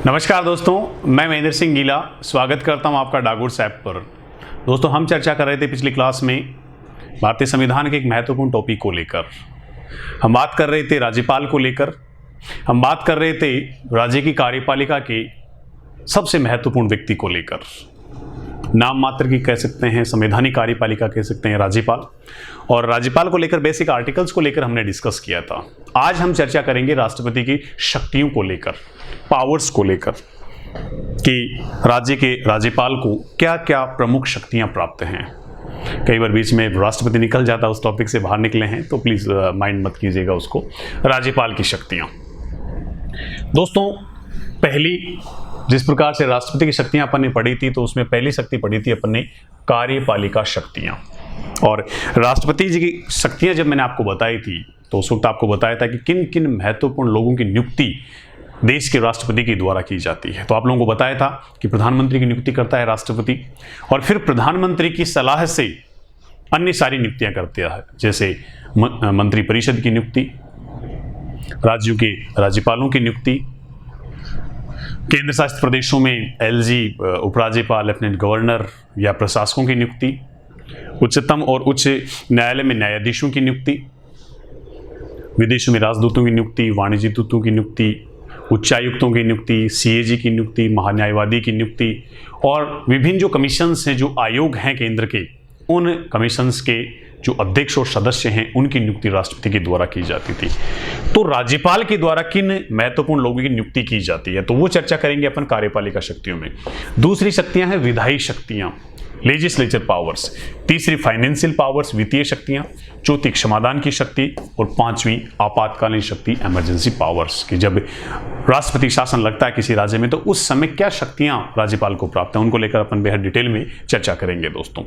नमस्कार दोस्तों, मैं महेंद्र सिंह गीला स्वागत करता हूं आपका डागोर्स ऐप पर। दोस्तों, हम चर्चा कर रहे थे पिछली क्लास में भारतीय संविधान के एक महत्वपूर्ण टॉपिक को लेकर। हम बात कर रहे थे राज्यपाल को लेकर, हम बात कर रहे थे राज्य की कार्यपालिका के सबसे महत्वपूर्ण व्यक्ति को लेकर। नाम मात्र की कह सकते हैं, संवैधानिक कार्यपालिका कह सकते हैं राज्यपाल, और राज्यपाल को लेकर बेसिक आर्टिकल्स को लेकर हमने डिस्कस किया था। आज हम चर्चा करेंगे राष्ट्रपति की शक्तियों को लेकर, पावर्स को लेकर, कि राज्य के राज्यपाल को क्या क्या प्रमुख शक्तियां प्राप्त हैं। कई बार बीच में राष्ट्रपति निकल जाता, उस टॉपिक से बाहर निकले हैं तो प्लीज माइंड मत कीजिएगा उसको। राज्यपाल की शक्तियां दोस्तों, पहली जिस प्रकार से राष्ट्रपति की शक्तियां अपन ने पढ़ी थी, तो उसमें पहली शक्ति पढ़ी थी अपन ने कार्यपालिका शक्तियां। और राष्ट्रपति जी की शक्तियां जब मैंने आपको बताई थी, तो उस वक्त आपको बताया था कि किन किन महत्वपूर्ण लोगों की नियुक्ति देश के राष्ट्रपति के द्वारा की जाती है। तो आप लोगों को बताया था कि प्रधानमंत्री की नियुक्ति करता है राष्ट्रपति, और फिर प्रधानमंत्री की सलाह से अन्य सारी नियुक्तियां करते हैं, जैसे मंत्री परिषद की नियुक्ति, राज्यों के राज्यपालों की नियुक्ति, केंद्र शासित प्रदेशों में एलजी, उपराज्यपाल, लेफ्टिनेंट गवर्नर या प्रशासकों की नियुक्ति, उच्चतम और उच्च न्यायालय में न्यायाधीशों की नियुक्ति, विदेशों में राजदूतों की नियुक्ति, वाणिज्य दूतों की नियुक्ति, उच्चायुक्तों की नियुक्ति, सीएजी की नियुक्ति, महान्यायवादी की नियुक्ति, और विभिन्न जो कमीशंस हैं, जो आयोग हैं केंद्र के, उन कमीशंस के जो अध्यक्ष और सदस्य हैं, उनकी नियुक्ति राष्ट्रपति के द्वारा की जाती थी। तो राज्यपाल के द्वारा किन महत्वपूर्ण लोगों की नियुक्ति की जाती है, तो वो चर्चा करेंगे अपन कार्यपालिका शक्तियों में। दूसरी शक्तियां हैं विधायी शक्तियां, लेजिस्लेचर पावर्स। तीसरी फाइनेंशियल पावर्स, वित्तीय शक्तियां। चौथी क्षमादान की शक्ति, और पांचवी आपातकालीन शक्ति, इमरजेंसी पावर्स, कि जब राष्ट्रपति शासन लगता है किसी राज्य में, तो उस समय क्या शक्तियां राज्यपाल को प्राप्त हैं, उनको लेकर अपन बेहद डिटेल में चर्चा करेंगे दोस्तों।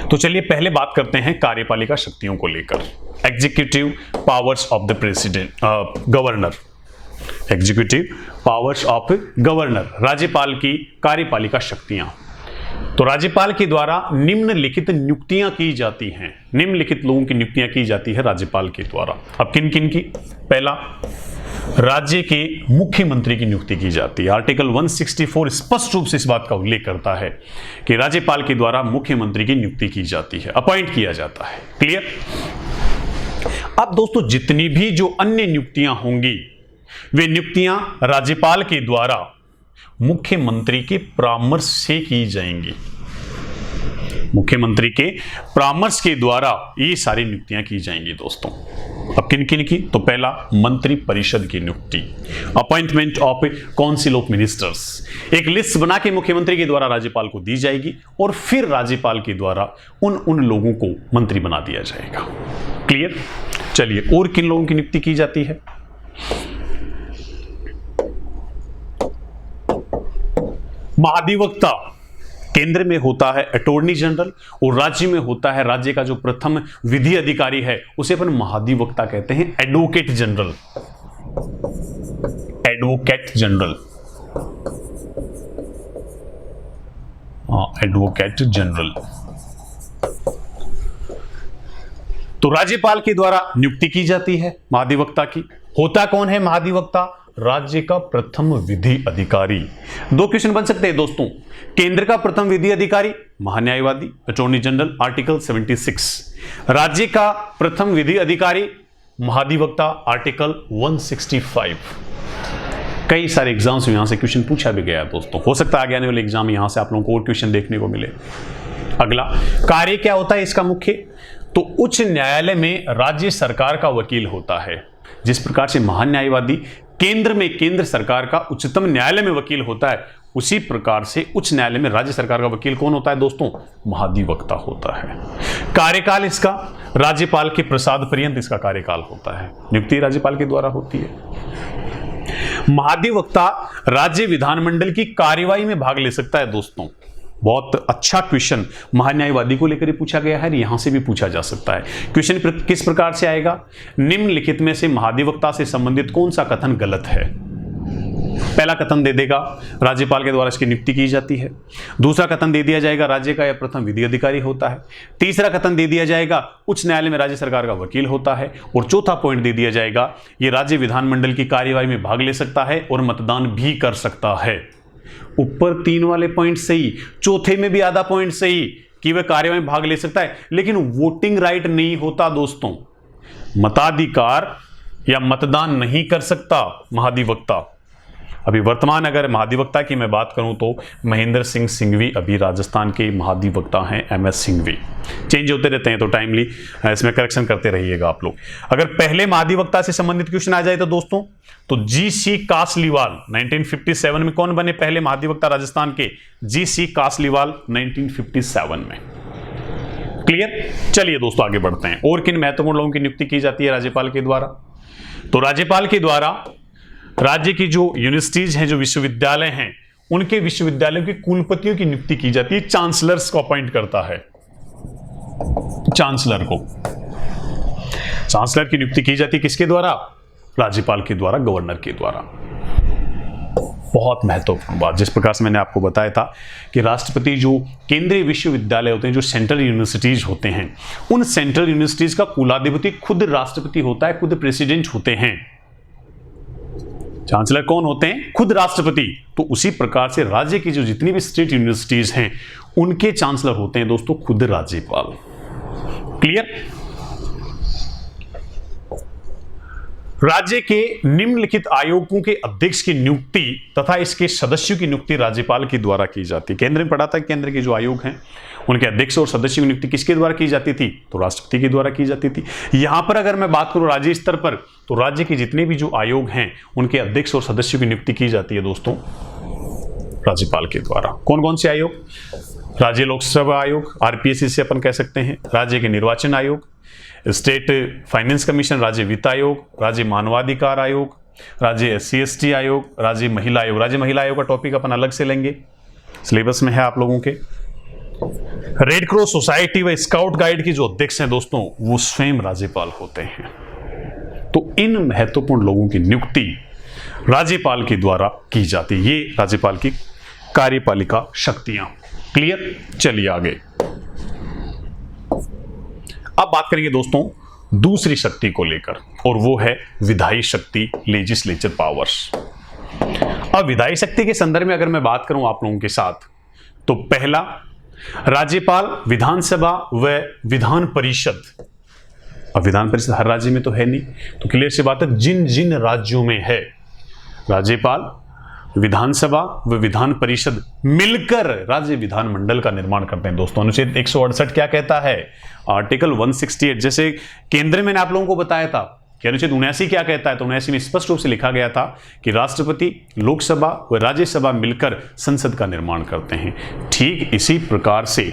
तो चलिए पहले बात करते हैं कार्यपालिका शक्तियों को लेकर। Executive powers of the president, governor. Executive powers of governor, राज्यपाल की कार्यपालिका शक्तियां। तो राज्यपाल के द्वारा निम्नलिखित नियुक्तियां की जाती हैं, निम्नलिखित लोगों की नियुक्तियां की जाती है राज्यपाल के द्वारा। अब किन किन की? पहला, राज्य के मुख्यमंत्री की नियुक्ति की जाती है। आर्टिकल 164 स्पष्ट रूप से इस बात का उल्लेख करता है कि राज्यपाल के द्वारा मुख्यमंत्री की नियुक्ति की जाती है, अपॉइंट किया जाता है। क्लियर? अब दोस्तों, जितनी भी जो अन्य नियुक्तियां होंगी, वे नियुक्तियां राज्यपाल के द्वारा मुख्यमंत्री के परामर्श से की जाएंगी। मुख्यमंत्री के परामर्श के द्वारा ये सारी नियुक्तियां की जाएंगी दोस्तों। अब किन किन की? तो पहला, मंत्री परिषद की नियुक्ति, appointment of council of ministers. एक लिस्ट बना के मुख्यमंत्री के द्वारा राज्यपाल को दी जाएगी, और फिर राज्यपाल के द्वारा उन लोगों को मंत्री बना दिया जाएगा। क्लियर? चलिए, और किन लोगों की नियुक्ति की जाती है? महाधिवक्ता। केंद्र में होता है अटॉर्नी जनरल, और राज्य में होता है राज्य का जो प्रथम विधि अधिकारी है, उसे अपन महाधिवक्ता कहते हैं। Advocate general, advocate general, advocate general. तो राज्यपाल के द्वारा नियुक्ति की जाती है महाधिवक्ता की। होता कौन है महाधिवक्ता? राज्य का प्रथम विधि अधिकारी। दो क्वेश्चन बन सकते हैं दोस्तों। केंद्र का प्रथम विधि अधिकारी महान्यायवादी, अटॉर्नी जनरल, आर्टिकल 76। राज्य का प्रथम विधि अधिकारी महाधिवक्ता, आर्टिकल 165। कई सारे एग्जाम्स में यहां से क्वेश्चन पूछा भी गया है दोस्तों। हो सकता है आगे आने वाले एग्जाम यहां से आप लोगों को और क्वेश्चन देखने को मिले। अगला, कार्य क्या होता है इसका मुख्य? तो उच्च न्यायालय में राज्य सरकार का वकील होता है। जिस प्रकार से महान्यायवादी केंद्र में केंद्र सरकार का उच्चतम न्यायालय में वकील होता है, उसी प्रकार से उच्च न्यायालय में राज्य सरकार का वकील कौन होता है दोस्तों? महाधिवक्ता होता है। कार्यकाल इसका राज्यपाल के प्रसाद पर्यंत इसका कार्यकाल होता है। नियुक्ति राज्यपाल के द्वारा होती है। महाधिवक्ता राज्य विधानमंडल की कार्यवाही में भाग ले सकता है दोस्तों। बहुत अच्छा क्वेश्चन महान्यायवादी को लेकर पूछा गया है, यहां से भी पूछा जा सकता है। क्वेश्चन किस प्रकार से आएगा? निम्नलिखित में से महाधिवक्ता से संबंधित कौन सा कथन गलत है? पहला कथन दे देगा, राज्यपाल के द्वारा इसकी नियुक्ति की जाती है। दूसरा कथन दे दिया जाएगा, राज्य का यह प्रथम विधि अधिकारी होता है। तीसरा कथन दे दिया जाएगा, उच्च न्यायालय में राज्य सरकार का वकील होता है। और चौथा पॉइंट दे दिया जाएगा, ये राज्य विधानमंडल की कार्यवाही में भाग ले सकता है और मतदान भी कर सकता है। ऊपर 3 वाले पॉइंट सही, चौथे में भी आधा पॉइंट सही कि वह कार्यवाही में भाग ले सकता है, लेकिन वोटिंग राइट नहीं होता दोस्तों, मताधिकार या मतदान नहीं कर सकता महाधिवक्ता। अभी वर्तमान अगर महाधिवक्ता की मैं बात करूं तो महेंद्र सिंह सिंघवी अभी राजस्थान के महाधिवक्ता हैं, MS सिंघवी। चेंज होते रहते हैं तो टाइमली इसमें करेक्शन करते रहिएगा आप लोग। अगर पहले महाधिवक्ता से संबंधित क्वेश्चन आ जाए तो दोस्तों, तो GC कासलीवाल 1957 में कौन बने पहले महाधिवक्ता राजस्थान के? GC कासलीवाल 1957 में। क्लियर? चलिए दोस्तों आगे बढ़ते हैं। और किन महत्वपूर्ण लोगों की नियुक्ति की जाती है राज्यपाल के द्वारा? तो राज्यपाल के द्वारा राज्य की जो यूनिवर्सिटीज हैं, जो विश्वविद्यालय हैं, उनके विश्वविद्यालयों के कुलपतियों की नियुक्ति की जाती है। चांसलर्स को अपॉइंट करता है, चांसलर को। चांसलर की नियुक्ति की जाती है किसके द्वारा? राज्यपाल के द्वारा, गवर्नर के द्वारा। बहुत महत्वपूर्ण बात, जिस प्रकार से मैंने आपको बताया था कि राष्ट्रपति जो केंद्रीय विश्वविद्यालय होते हैं, जो सेंट्रल यूनिवर्सिटीज होते हैं, उन सेंट्रल यूनिवर्सिटीज का कुलाधिपति खुद राष्ट्रपति होता है, खुद प्रेसिडेंट होते हैं। चांसलर कौन होते हैं? खुद राष्ट्रपति। तो उसी प्रकार से राज्य की जो जितनी भी स्टेट यूनिवर्सिटीज हैं, उनके चांसलर होते हैं दोस्तों खुद राज्यपाल। क्लियर? राज्य के निम्नलिखित आयोगों के अध्यक्ष की नियुक्ति तथा इसके सदस्यों की नियुक्ति राज्यपाल के द्वारा की जाती है। केंद्र में पढ़ा था, केंद्र के जो आयोग हैं उनके अध्यक्ष और सदस्यों की नियुक्ति किसके द्वारा की जाती थी? तो राष्ट्रपति के द्वारा की जाती थी। यहां पर अगर मैं बात करूं राज्य स्तर पर, तो राज्य के जितने भी जो आयोग हैं उनके अध्यक्ष और सदस्यों की नियुक्ति की जाती है दोस्तों राज्यपाल के द्वारा। कौन कौन से आयोग? राज्य लोकसेवा आयोग, RPSC से अपन कह सकते हैं, राज्य के निर्वाचन आयोग, स्टेट फाइनेंस कमीशन, राज्य वित्त आयोग, राज्य मानवाधिकार आयोग, राज्य SC/ST आयोग, राज्य महिला आयोग। राज्य महिला आयोग का टॉपिक अपन अलग से लेंगे, सिलेबस में है आप लोगों के। रेड क्रॉस सोसाइटी व स्काउट गाइड की जो अध्यक्ष हैं दोस्तों, वो स्वयं राज्यपाल होते हैं। तो इन महत्वपूर्ण लोगों की नियुक्ति राज्यपाल के द्वारा की जाती है। ये राज्यपाल की कार्यपालिका शक्तियां। क्लियर? चलिए आगे। अब बात करेंगे दोस्तों दूसरी शक्ति को लेकर, और वो है विधायी शक्ति, लेजिस्लेचर पावर्स। अब विधायी शक्ति के संदर्भ में अगर मैं बात करूं आप लोगों के साथ, तो पहला, राज्यपाल, विधानसभा व विधान परिषद। अब विधान परिषद हर राज्य में तो है नहीं, तो क्लियर सी बात है, जिन जिन राज्यों में है, राज्यपाल, विधानसभा व विधान परिषद मिलकर राज्य विधानमंडल का निर्माण करते हैं दोस्तों। अनुच्छेद 168 क्या कहता है? आर्टिकल 168, जैसे केंद्र में आप लोगों को बताया था कि अनुच्छेद 79 क्या कहता है, तो 79 में स्पष्ट रूप से लिखा गया था कि राष्ट्रपति, लोकसभा व राज्यसभा मिलकर संसद का निर्माण करते हैं। ठीक इसी प्रकार से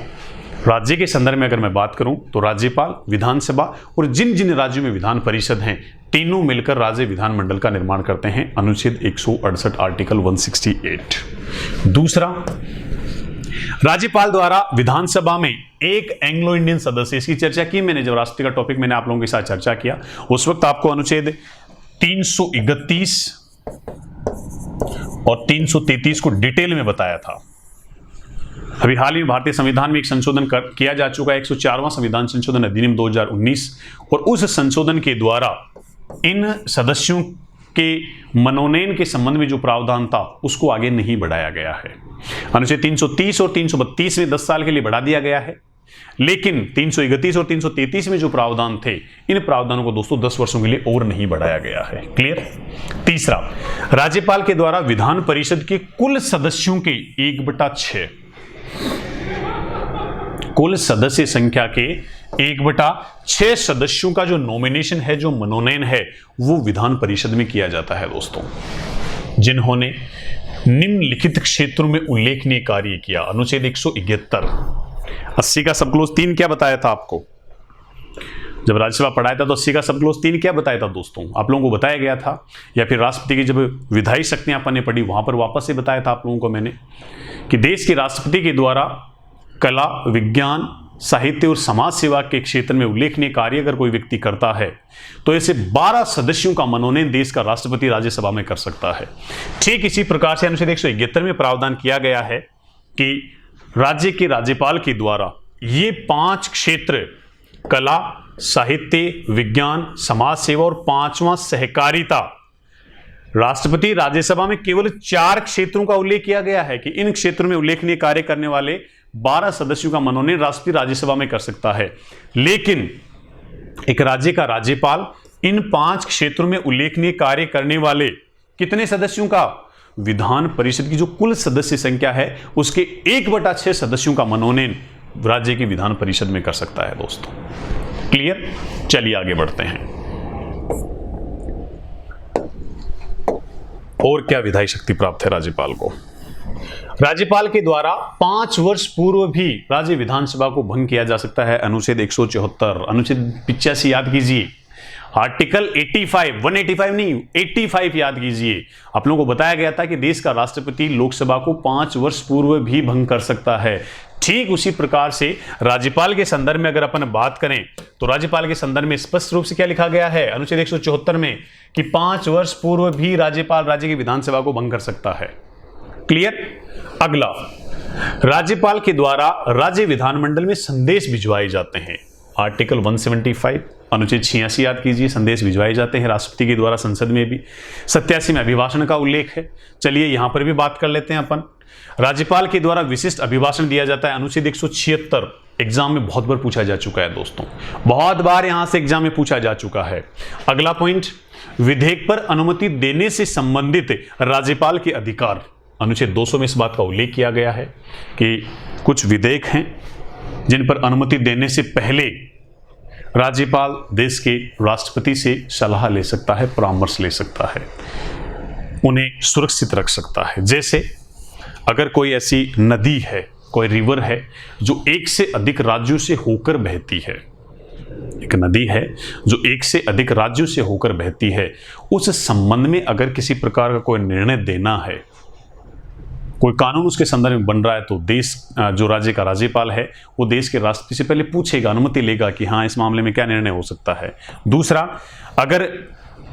राज्य के संदर्भ में अगर मैं बात करूं, तो राज्यपाल, विधानसभा और जिन जिन राज्यों में विधान परिषद हैं, तीनों मिलकर राज्य विधानमंडल का निर्माण करते हैं। अनुच्छेद 168 आर्टिकल 168। दूसरा, राज्यपाल द्वारा विधानसभा में एक एंग्लो इंडियन सदस्य, इसकी चर्चा की मैंने जब राष्ट्रपति का टॉपिक मैंने आप लोगों के साथ चर्चा किया, उस वक्त आपको अनुच्छेद 331 और 333 को डिटेल में बताया था। अभी हाल ही में भारतीय संविधान में एक संशोधन किया जा चुका है, 104वां संविधान संशोधन अधिनियम 2019, और उस संशोधन के द्वारा इन सदस्यों के मनोनयन के संबंध में जो प्रावधान था उसको आगे नहीं बढ़ाया गया है। अनुच्छेद 330 और 332 में 10 साल के लिए बढ़ा दिया गया है, लेकिन 331 और 333 में जो प्रावधान थे, इन प्रावधानों को दोस्तों 10 वर्षों के लिए और नहीं बढ़ाया गया है। क्लियर? तीसरा, राज्यपाल के द्वारा विधान परिषद के कुल सदस्यों के 1/6, कुल सदस्य संख्या के 1/6 सदस्यों का जो नॉमिनेशन है, जो मनोनयन है, वो विधान परिषद में किया जाता है दोस्तों, जिन्होंने निम्नलिखित क्षेत्रों में उल्लेखनीय कार्य किया। अनुच्छेद 171, 80 का सब क्लोज 3 क्या बताया था आपको? जब राज्यसभा पढ़ाया था तो 80 का सब क्लोज 3 क्या बताया था दोस्तों? आप लोगों को बताया गया था, या फिर राष्ट्रपति की जब विधायी शक्तियां अपन ने पढ़ी वहां पर वापस से बताया था आप लोगों को मैंने, कि देश के राष्ट्रपति के द्वारा कला, विज्ञान, साहित्य और समाज सेवा के क्षेत्र में उल्लेखनीय कार्य अगर कोई व्यक्ति करता है तो ऐसे 12 सदस्यों का मनोनयन देश का राष्ट्रपति राज्यसभा में कर सकता है। ठीक इसी प्रकार से अनुच्छेद 171 में प्रावधान किया गया है कि राज्य के राज्यपाल के द्वारा ये 5 क्षेत्र कला, साहित्य, विज्ञान, समाज सेवा और 5वां सहकारिता, राष्ट्रपति राज्यसभा में केवल 4 क्षेत्रों का उल्लेख किया गया है कि इन क्षेत्रों में उल्लेखनीय कार्य करने वाले 12 सदस्यों का मनोनयन राष्ट्रपति राज्यसभा में कर सकता है। लेकिन एक राज्य का राज्यपाल इन 5 क्षेत्रों में उल्लेखनीय कार्य करने वाले कितने सदस्यों का, विधान परिषद की जो कुल सदस्य संख्या है उसके 1/6 सदस्यों का मनोनयन राज्य की विधान परिषद में कर सकता है। दोस्तों क्लियर? चलिए आगे बढ़ते हैं। और क्या विधायी शक्ति प्राप्त है राज्यपाल को? राज्यपाल के द्वारा 5 वर्ष पूर्व भी राज्य विधानसभा को भंग किया जा सकता है। अनुच्छेद 174, अनुच्छेद 85 याद कीजिए, आर्टिकल 85, 185 नहीं 85 याद कीजिए। आप लोगों को बताया गया था कि देश का राष्ट्रपति लोकसभा को 5 वर्ष पूर्व भी भंग कर सकता है। ठीक उसी प्रकार से राज्यपाल के संदर्भ में अगर अपन बात करें तो राज्यपाल के संदर्भ में स्पष्ट रूप से क्या लिखा गया है अनुच्छेद 174 में कि 5 वर्ष पूर्व भी राज्यपाल राज्य की विधानसभा को भंग कर सकता है। क्लियर? अगला, राज्यपाल के द्वारा राज्य विधानमंडल में संदेश भिजवाए जाते हैं। आर्टिकल 175, अनुच्छेद 86 याद कीजिए, संदेश भिजवाए जाते हैं राष्ट्रपति के द्वारा संसद में भी। 87 में अभिभाषण का उल्लेख है। चलिए यहां पर भी बात कर लेते हैं अपन। राज्यपाल के द्वारा विशिष्ट अभिभाषण दिया जाता है। अनुच्छेद 176 एग्जाम में बहुत बार पूछा जा चुका है दोस्तों, बहुत बार यहां से एग्जाम में पूछा जा चुका है। अगला पॉइंट, विधेयक पर अनुमति देने से संबंधित राज्यपाल के अधिकार। अनुच्छेद 200 में इस बात का उल्लेख किया गया है कि कुछ विधेयक हैं जिन पर अनुमति देने से पहले राज्यपाल देश के राष्ट्रपति से सलाह ले सकता है, परामर्श ले सकता है, उन्हें सुरक्षित रख सकता है। जैसे अगर कोई ऐसी नदी है, कोई रिवर है जो एक से अधिक राज्यों से होकर बहती है, एक नदी है जो एक से अधिक राज्यों से होकर बहती है, उस संबंध में अगर किसी प्रकार का कोई निर्णय देना है, कोई कानून उसके संदर्भ में बन रहा है, तो देश जो राज्य का राज्यपाल है वो देश के राष्ट्रपति से पहले पूछेगा, अनुमति लेगा कि हाँ इस मामले में क्या निर्णय हो सकता है। दूसरा, अगर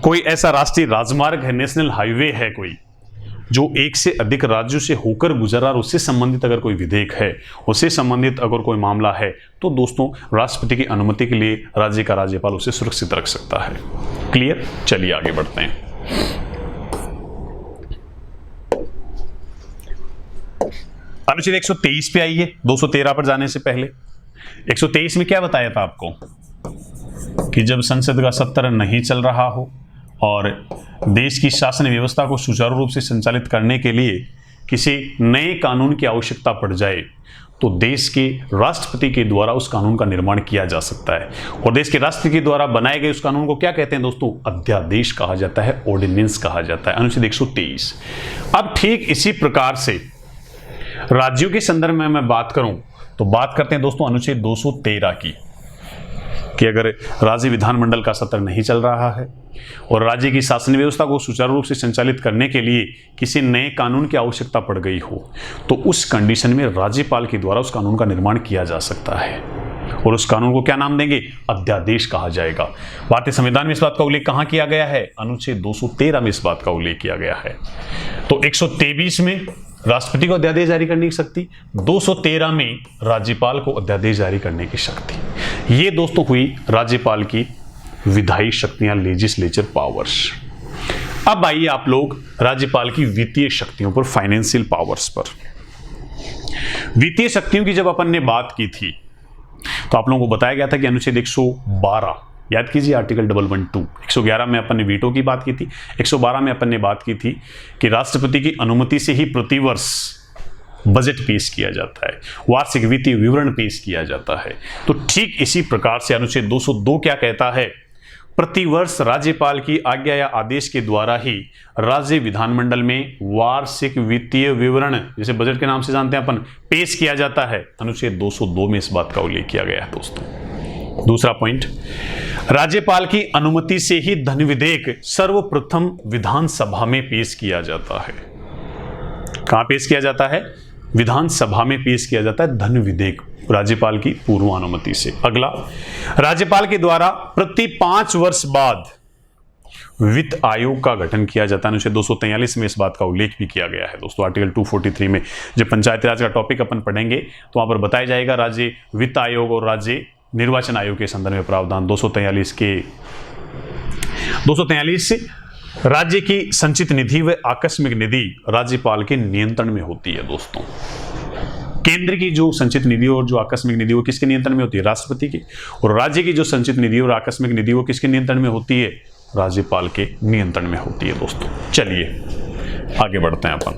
कोई ऐसा राष्ट्रीय राजमार्ग है, नेशनल हाईवे है कोई जो एक से अधिक राज्यों से होकर गुजरा और उससे संबंधित अगर कोई विधेयक है, उससे संबंधित अगर कोई मामला है, तो दोस्तों राष्ट्रपति की अनुमति के लिए राज्य का राज्यपाल उसे सुरक्षित रख सकता है। क्लियर? चलिए आगे बढ़ते हैं। अनुच्छेद 123 पे आइए, 213 पर जाने से पहले। 123 में क्या बताया था आपको कि जब संसद का सत्र नहीं चल रहा हो और देश की शासन व्यवस्था को सुचारू रूप से संचालित करने के लिए किसी नए कानून की आवश्यकता पड़ जाए तो देश के राष्ट्रपति के द्वारा उस कानून का निर्माण किया जा सकता है। और देश के राष्ट्रपति के द्वारा बनाए गए उस कानून को क्या कहते हैं दोस्तों? अध्यादेश कहा जाता है, ऑर्डिनेंस कहा जाता है। अनुच्छेद 123। अब ठीक इसी प्रकार से राज्यों के संदर्भ में मैं बात करूं तो बात करते हैं दोस्तों अनुच्छेद 213 की, कि अगर राज्य विधानमंडल का सत्र नहीं चल रहा है और राज्य की शासन व्यवस्था को सुचारू रूप से संचालित करने के लिए किसी नए कानून की आवश्यकता पड़ गई हो, तो उस कंडीशन में राज्यपाल के द्वारा उस कानून का निर्माण किया जा सकता है। और उस कानून को क्या नाम देंगे? अध्यादेश कहा जाएगा। भारतीय संविधान में इस बात का उल्लेख कहां किया गया है? अनुच्छेद 213 में इस बात का उल्लेख किया गया है। तो 123 में राष्ट्रपति को अध्यादेश जारी करने की शक्ति, 213 में राज्यपाल को अध्यादेश जारी करने की शक्ति। ये दोस्तों हुई राज्यपाल की विधायी शक्तियां, लेजिस्लेचर पावर्स। अब आइए आप लोग राज्यपाल की वित्तीय शक्तियों पर, फाइनेंशियल पावर्स पर। वित्तीय शक्तियों की जब अपन ने बात की थी तो आप लोगों को बताया गया था कि अनुच्छेद 112 याद कीजिए, आर्टिकल 112, 111 में अपन ने वीटो की बात की थी, 112 में अपन ने बात की थी कि राष्ट्रपति की अनुमति से ही प्रतिवर्ष बजट पेश किया जाता है, वार्षिक वित्तीय विवरण पेश किया जाता है। तो ठीक इसी प्रकार से अनुच्छेद 202 क्या कहता है? प्रतिवर्ष राज्यपाल की आज्ञा या आदेश के द्वारा ही राज्य विधानमंडल में वार्षिक वित्तीय विवरण, जैसे बजट के नाम से जानते हैं अपन, पेश किया जाता है। अनुच्छेद 202 में इस बात का उल्लेख किया गया है दोस्तों। दूसरा पॉइंट, राज्यपाल की अनुमति से ही धन विधेयक सर्वप्रथम विधानसभा में पेश किया जाता है। कहां पेश किया जाता है? विधानसभा में पेश किया जाता है धन विधेयक राज्यपाल की पूर्व अनुमति से। अगला, राज्यपाल के द्वारा प्रति 5 वर्ष बाद वित्त आयोग का गठन किया जाता है। अनुच्छेद 243 में इस बात का उल्लेख भी किया गया है दोस्तों। आर्टिकल 243 में जब पंचायती राज का टॉपिक अपन पढ़ेंगे तो वहां पर बताया जाएगा राज्य वित्त आयोग और राज्य निर्वाचन आयोग के संदर्भ में प्रावधान। 243 राज्य की संचित निधि व आकस्मिक निधि राज्यपाल के नियंत्रण में होती है दोस्तों। केंद्र की जो संचित निधि और जो आकस्मिक निधि वो किसके नियंत्रण में होती है? राष्ट्रपति की। और राज्य की जो संचित निधि और आकस्मिक निधि वो किसके नियंत्रण में होती है? राज्यपाल के नियंत्रण में होती है दोस्तों। चलिए आगे बढ़ते हैं अपन।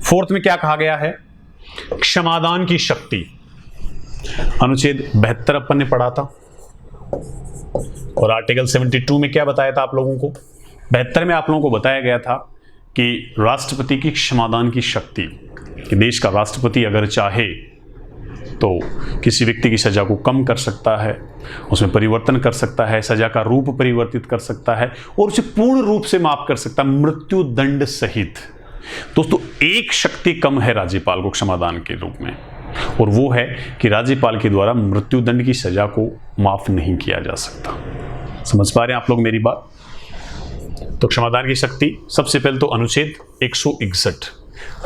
फोर्थ में क्या कहा गया है? क्षमादान की शक्ति। अनुच्छेद 72 अपन ने पढ़ा था और आर्टिकल 72 में क्या बताया था आप लोगों को? 72 में आप लोगों को बताया गया था कि राष्ट्रपति की क्षमादान की शक्ति, कि देश का राष्ट्रपति अगर चाहे तो किसी व्यक्ति की सजा को कम कर सकता है, उसमें परिवर्तन कर सकता है, सजा का रूप परिवर्तित कर सकता है और उसे पूर्ण रूप से माफ कर सकता है, मृत्यु दंड सहित। दोस्तों एक शक्ति कम है राज्यपाल को क्षमादान के रूप में, और वो है कि राज्यपाल के द्वारा मृत्यु दंड की सजा को माफ नहीं किया जा सकता। समझ पा रहे हैं आप लोग मेरी बात? तो क्षमादान की शक्ति सबसे पहले तो अनुच्छेद 161,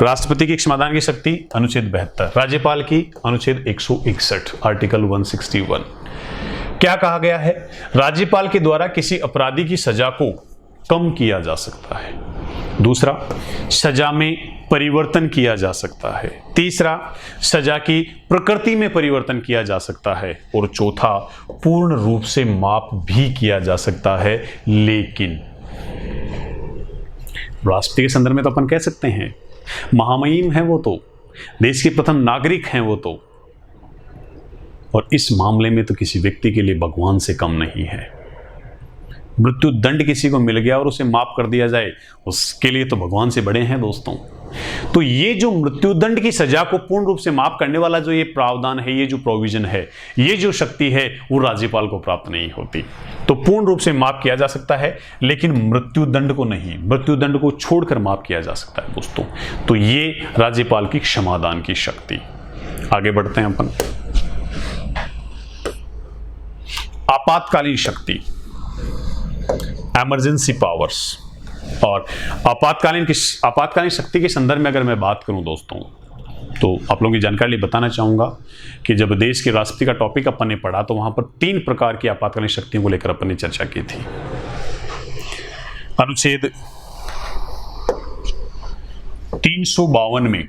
राष्ट्रपति की क्षमादान की शक्ति अनुच्छेद 72, राज्यपाल की अनुच्छेद 161 आर्टिकल 161। क्या कहा गया है? राज्यपाल के द्वारा किसी अपराधी की सजा को कम किया जा सकता है। दूसरा, सजा में परिवर्तन किया जा सकता है। तीसरा, सजा की प्रकृति में परिवर्तन किया जा सकता है। और चौथा, पूर्ण रूप से माफ भी किया जा सकता है। लेकिन राष्ट्रपति के संदर्भ में तो अपन कह सकते हैं महामहिम है वो, तो देश के प्रथम नागरिक हैं वो तो, और इस मामले में तो किसी व्यक्ति के लिए भगवान से कम नहीं है। मृत्यु दंड किसी को मिल गया और उसे माफ कर दिया जाए, उसके लिए तो भगवान से बड़े हैं दोस्तों। तो ये जो मृत्यु दंड की सजा को पूर्ण रूप से माफ करने वाला जो ये प्रावधान है, ये जो प्रोविजन है, ये जो शक्ति है, वो राज्यपाल को प्राप्त नहीं होती। तो पूर्ण रूप से माफ किया जा सकता है लेकिन मृत्यु दंड को नहीं, मृत्यु दंड को छोड़कर माफ किया जा सकता है दोस्तों। तो ये राज्यपाल की क्षमादान की शक्ति। आगे बढ़ते हैं अपन। आपातकालीन शक्ति, इमरजेंसी पावर्स। और आपातकालीन शक्ति के संदर्भ में अगर मैं बात करूं दोस्तों, तो आप लोगों की जानकारी लिए बताना चाहूंगा कि जब देश के राष्ट्रपति का टॉपिक अपन ने पढ़ा तो वहां पर 3 प्रकार की आपातकालीन शक्तियों को लेकर अपन ने चर्चा की थी। अनुच्छेद 352 में,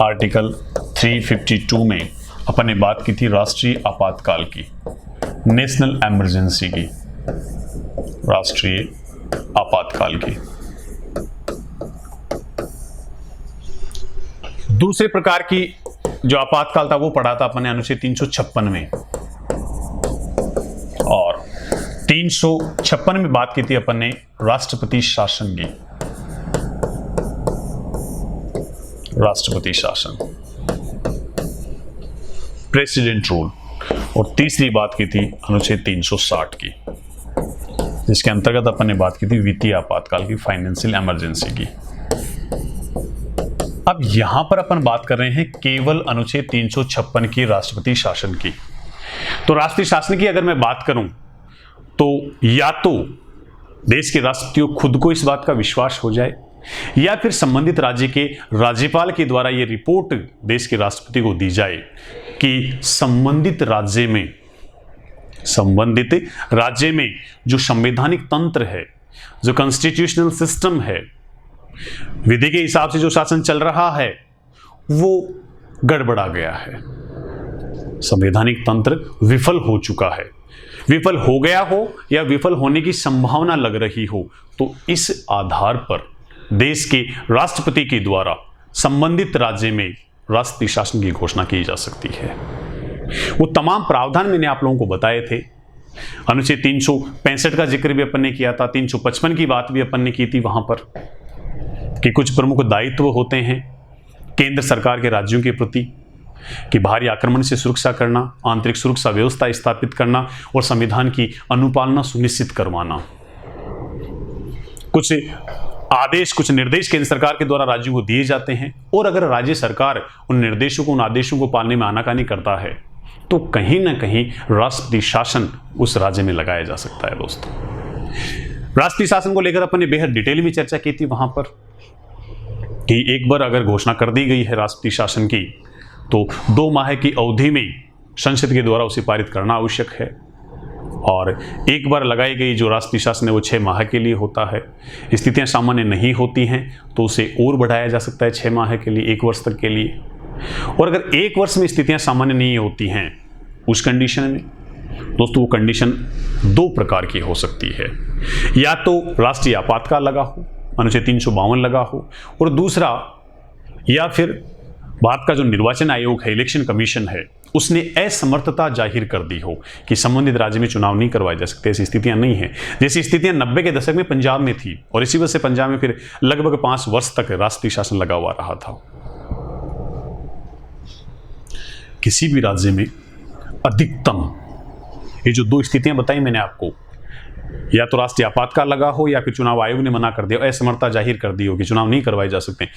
आर्टिकल 352 में अपन ने बात की थी राष्ट्रीय आपातकाल की, नेशनल इमरजेंसी की, राष्ट्रीय आपातकाल की। दूसरे प्रकार की जो आपातकाल था वो पढ़ा था अपन ने अनुच्छेद 356 में, और 356 में बात की थी अपन ने राष्ट्रपति शासन की, राष्ट्रपति शासन, प्रेसिडेंट रूल। और तीसरी बात की थी अनुच्छेद 360 की, जिसके अंतर्गत अपन ने बात की थी वित्तीय आपातकाल की, फाइनेंशियल इमरजेंसी की। अब यहां पर अपन बात कर रहे हैं केवल अनुच्छेद 356 की, राष्ट्रपति शासन की। तो राष्ट्रीय शासन की अगर मैं बात करूं तो या तो देश के राष्ट्रपति को खुद को इस बात का विश्वास हो जाए, या फिर संबंधित राज्य के राज्यपाल के द्वारा यह रिपोर्ट देश के राष्ट्रपति को दी जाए कि संबंधित राज्य में जो संवैधानिक तंत्र है, जो कॉन्स्टिट्यूशनल सिस्टम है, विधि के हिसाब से जो शासन चल रहा है, वो गड़बड़ा गया है, संवैधानिक तंत्र विफल हो चुका है, विफल हो गया हो या विफल होने की संभावना लग रही हो, तो इस आधार पर देश के राष्ट्रपति के द्वारा संबंधित राज्य में राष्ट्रीय शासन की घोषणा की जा सकती है। वो तमाम प्रावधान मैंने आप लोगों को बताए थे। अनुच्छेद 365 का जिक्र भी अपन ने किया था, 355 की बात भी अपन ने की थी वहां पर, कि कुछ प्रमुख दायित्व होते हैं केंद्र सरकार के राज्यों के प्रति, कि बाहरी आक्रमण से सुरक्षा करना, आंतरिक सुरक्षा व्यवस्था स्थापित करना और संविधान की अनुपालना सुनिश्चित करवाना। कुछ आदेश, कुछ निर्देश केंद्र सरकार के द्वारा राज्यों को दिए जाते हैं, और अगर राज्य सरकार उन निर्देशों को, उन आदेशों को पालने में आनाकानी करता है तो कहीं ना कहीं राष्ट्रपति शासन उस राज्य में लगाया जा सकता है। दोस्तों, राष्ट्रीय शासन को लेकर अपन ने बेहद डिटेल में चर्चा की थी वहां पर कि एक बार अगर घोषणा कर दी गई है राष्ट्रीय शासन की तो 2 माह की अवधि में संसद के द्वारा उसे पारित करना आवश्यक है, और एक बार लगाई गई जो राष्ट्रीय शासन है वो 6 माह के लिए होता है। स्थितियां सामान्य नहीं होती हैं तो उसे और बढ़ाया जा सकता है 6 माह के लिए, 1 वर्ष तक के लिए। और अगर 1 वर्ष में स्थितियां सामान्य नहीं होती हैं उस कंडीशन में दोस्तों, वो कंडीशन 2 प्रकार की हो सकती है। या तो राष्ट्रीय आपातकाल लगा हो, अनुच्छेद 352 लगा हो, और दूसरा या फिर भारत का जो निर्वाचन आयोग है, इलेक्शन कमीशन है, उसने असमर्थता जाहिर कर दी हो कि संबंधित राज्य में चुनाव नहीं करवाए जा सकते। ऐसी स्थितियां नहीं है जैसी स्थितियां 90 के दशक में पंजाब में थी, और इसी वजह से पंजाब में फिर लगभग 5 वर्ष तक राष्ट्रीय शासन लगा हुआ रहा था। किसी भी राज्य में अधिकतम ये जो 2 स्थितियां बताई मैंने आपको, या तो राष्ट्रीय आपातकाल लगा हो या फिर चुनाव आयोग ने मना कर दिया, असमर्थता जाहिर कर दी हो कि चुनाव नहीं करवाए जा सकते,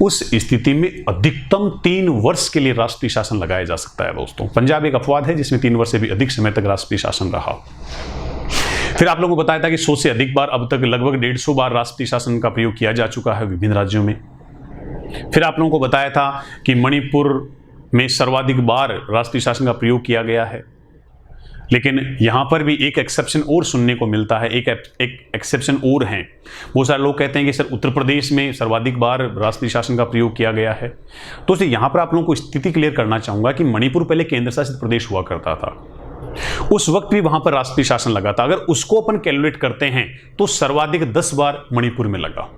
उस स्थिति में अधिकतम 3 वर्ष के लिए राष्ट्रीय शासन लगाया जा सकता है। दोस्तों, पंजाब एक अपवाद है जिसमें 3 वर्ष से भी अधिक समय तक राष्ट्रीय शासन रहा। फिर आप लोगों को बताया था कि 100 से अधिक बार, अब तक लगभग 150 बार राष्ट्रीय शासन का प्रयोग किया जा चुका है विभिन्न राज्यों में। फिर आप लोगों को बताया था कि मणिपुर में सर्वाधिक बार राष्ट्रीय शासन का प्रयोग किया गया है, लेकिन यहां पर भी एक एक्सेप्शन और सुनने को मिलता है। एक एक्सेप्शन और है, बहुत सारे लोग कहते हैं कि सर उत्तर प्रदेश में सर्वाधिक बार राष्ट्रीय शासन का प्रयोग किया गया है। तो यहां पर आप लोगों को स्थिति क्लियर करना चाहूंगा कि मणिपुर पहले केंद्र शासित प्रदेश हुआ करता था, उस वक्त भी वहां पर राष्ट्रीय शासन लगा था। अगर उसको अपन कैलकुलेट करते हैं तो सर्वाधिक 10 बार मणिपुर में लगा,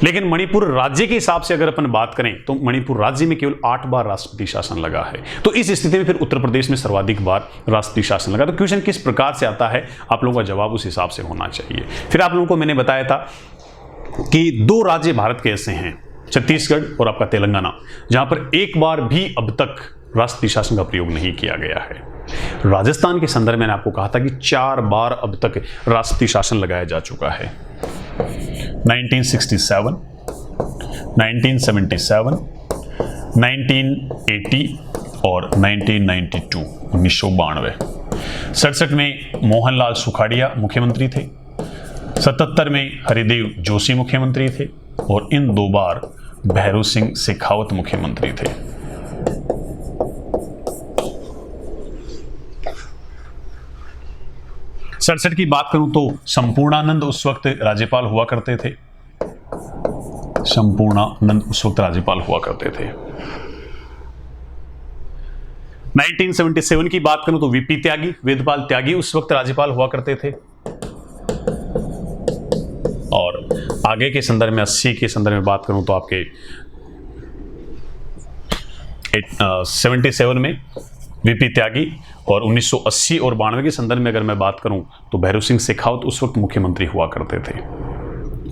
लेकिन मणिपुर राज्य के हिसाब से अगर अपन बात करें तो मणिपुर राज्य में केवल 8 बार राष्ट्रपति शासन लगा है। तो इस स्थिति में फिर उत्तर प्रदेश में सर्वाधिक बार राष्ट्रीय शासन लगा। तो क्वेश्चन किस प्रकार से आता है, आप लोगों का जवाब उस हिसाब से होना चाहिए। फिर आप लोगों को मैंने बताया था कि 2 राज्य भारत के ऐसे हैं, छत्तीसगढ़ और आपका तेलंगाना, जहां पर एक बार भी अब तक राष्ट्रीय शासन का प्रयोग नहीं किया गया है। राजस्थान के संदर्भ में मैंने आपको कहा था कि 4 बार अब तक राष्ट्रीय शासन लगाया जा चुका है, 1967, 1977, 1980 और 1992, 1992। 67 में मोहनलाल सुखाड़िया मुख्यमंत्री थे, 77 में हरिदेव जोशी मुख्यमंत्री थे, और इन 2 बार भैरू सिंह शेखावत मुख्यमंत्री थे। सड़सठ की बात करूं तो संपूर्णानंद उस वक्त राज्यपाल हुआ करते थे, संपूर्णानंद उस वक्त राज्यपाल हुआ करते थे। 1977 की बात करूं तो वीपी त्यागी, वेदपाल त्यागी उस वक्त राज्यपाल हुआ करते थे। और आगे के संदर्भ में 80 के संदर्भ में बात करूं तो आपके 77 में वीपी त्यागी, और 1980 और 92 के संदर्भ में अगर मैं बात करूं तो भैरू सिंह शेखावत उस वक्त मुख्यमंत्री हुआ करते थे।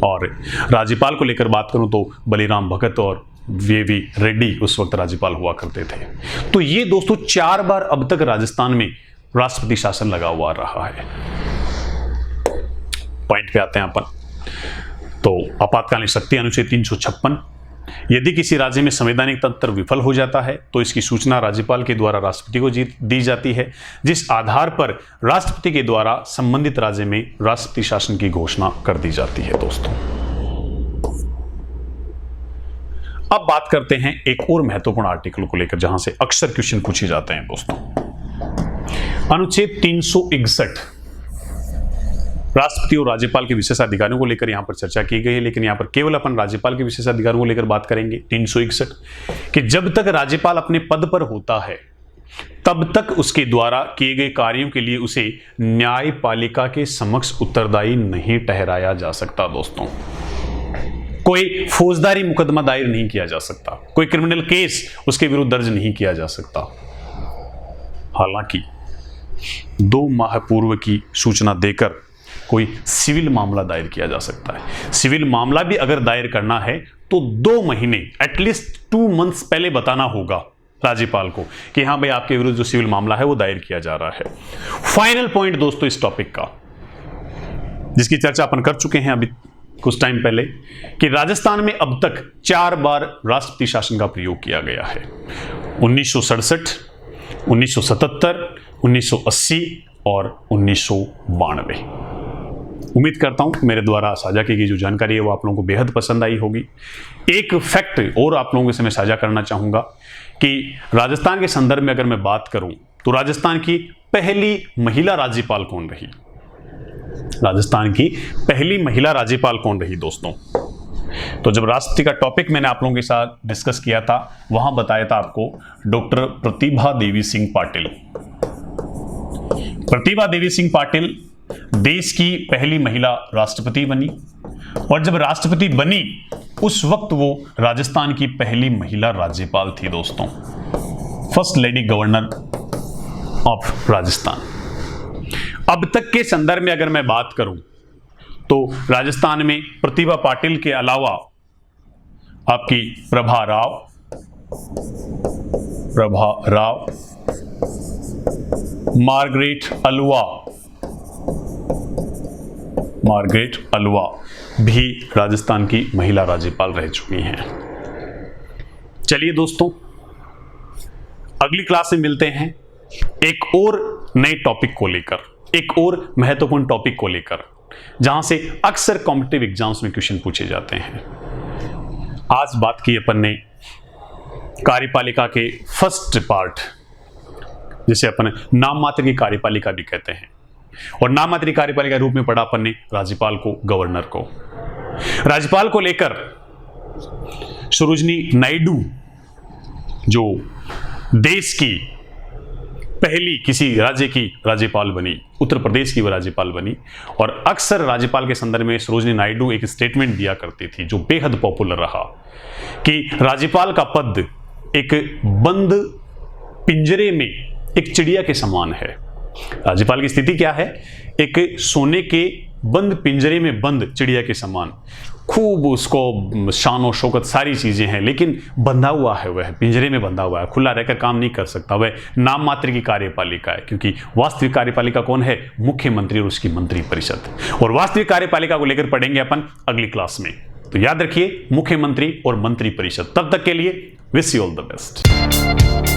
और राज्यपाल को लेकर बात करूं तो बलिराम भगत और वीवी रेड्डी उस वक्त राज्यपाल हुआ करते थे। तो ये दोस्तों 4 बार अब तक राजस्थान में राष्ट्रपति शासन लगा हुआ रहा है। पॉइंट पे आते हैं अपन। तो आपातकालीन शक्ति अनुच्छेद 356, यदि किसी राज्य में संवैधानिक तंत्र विफल हो जाता है तो इसकी सूचना राज्यपाल के द्वारा राष्ट्रपति को दी जाती है, जिस आधार पर राष्ट्रपति के द्वारा संबंधित राज्य में राष्ट्रपति शासन की घोषणा कर दी जाती है। दोस्तों, अब बात करते हैं एक और महत्वपूर्ण आर्टिकल को लेकर जहां से अक्सर क्वेश्चन पूछे जाते हैं। दोस्तों, अनुच्छेद 361 राष्ट्रपति और राज्यपाल के विशेषाधिकारों को लेकर यहां पर चर्चा की गई है, लेकिन यहां पर केवल अपन राज्यपाल के विशेषाधिकारों को लेकर बात करेंगे। 361 कि जब तक राज्यपाल अपने पद पर होता है तब तक उसके द्वारा किए गए कार्यों के लिए उसे न्यायपालिका के समक्ष उत्तरदायी नहीं ठहराया जा सकता। दोस्तों, कोई फौजदारी मुकदमा दायर नहीं किया जा सकता, कोई क्रिमिनल केस उसके विरुद्ध दर्ज नहीं किया जा सकता। हालांकि 2 माह पूर्व की सूचना देकर कोई सिविल मामला दायर किया जा सकता है। सिविल मामला भी अगर दायर करना है तो 2 महीने एटलीस्ट 2 मंथ्स पहले बताना होगा राज्यपाल को कि हां भाई आपके विरुद्ध जो सिविल मामला है वो दायर किया जा रहा है। फाइनल पॉइंट दोस्तों इस टॉपिक का, जिसकी चर्चा अपन कर चुके हैं अभी कुछ टाइम पहले कि राजस्थान में अब तक 4 बार राष्ट्रपति शासन का प्रयोग किया गया है। 1967, 1977, 1980 और 1992। उम्मीद करता हूं मेरे द्वारा साझा की गई जो जानकारी है वो आप लोगों को बेहद पसंद आई होगी। एक फैक्ट और आप लोगों से मैं साझा करना चाहूंगा कि राजस्थान के संदर्भ में अगर मैं बात करूं तो राजस्थान की पहली महिला राज्यपाल कौन रही? राजस्थान की पहली महिला राज्यपाल कौन रही दोस्तों? तो जब राष्ट्रपति का टॉपिक मैंने आप लोगों के साथ डिस्कस किया था वहां बताया था आपको डॉक्टर प्रतिभा देवी सिंह पाटिल। प्रतिभा देवी सिंह पाटिल देश की पहली महिला राष्ट्रपति बनी और जब राष्ट्रपति बनी उस वक्त वो राजस्थान की पहली महिला राज्यपाल थी दोस्तों, first lady governor of Rajasthan. अब तक के संदर्भ में अगर मैं बात करूं तो राजस्थान में प्रतिभा पाटिल के अलावा आपकी प्रभा राव, मार्गरेट अलवा भी राजस्थान की महिला राज्यपाल रह चुकी हैं। चलिए दोस्तों, अगली क्लास में मिलते हैं एक और नए टॉपिक को लेकर, एक और महत्वपूर्ण टॉपिक को लेकर, जहां से अक्सर कॉम्पिटिटिव एग्जाम्स में क्वेश्चन पूछे जाते हैं। आज बात की अपन ने कार्यपालिका के फर्स्ट पार्ट, जिसे अपन नाम मात्र की कार्यपालिका भी कहते हैं, और नाम मात्र की कार्यपालिका रूप में पढ़ा अपन ने राज्यपाल को, गवर्नर को। राज्यपाल को लेकर सरोजिनी नायडू जो देश की पहली किसी राज्य की राज्यपाल बनी, उत्तर प्रदेश की वो राज्यपाल बनी, और अक्सर राज्यपाल के संदर्भ में सरोजिनी नायडू एक स्टेटमेंट दिया करती थी जो बेहद पॉपुलर रहा कि राज्यपाल का पद एक बंद पिंजरे में एक चिड़िया के समान है। राज्यपाल की स्थिति क्या है? एक सोने के बंद पिंजरे में बंद चिड़िया के समान, खूब उसको शान और शौकत सारी चीजें हैं, लेकिन बंधा हुआ है, वह पिंजरे में बंधा हुआ है, खुला रहकर काम नहीं कर सकता। वह नाम मात्र की कार्यपालिका है, क्योंकि वास्तविक कार्यपालिका कौन है? मुख्यमंत्री और उसकी मंत्रिपरिषद। और वास्तविक कार्यपालिका को लेकर पढ़ेंगे अपन अगली क्लास में। तो याद रखिए, मुख्यमंत्री और मंत्रिपरिषद। तब तक के लिए wish you all the best.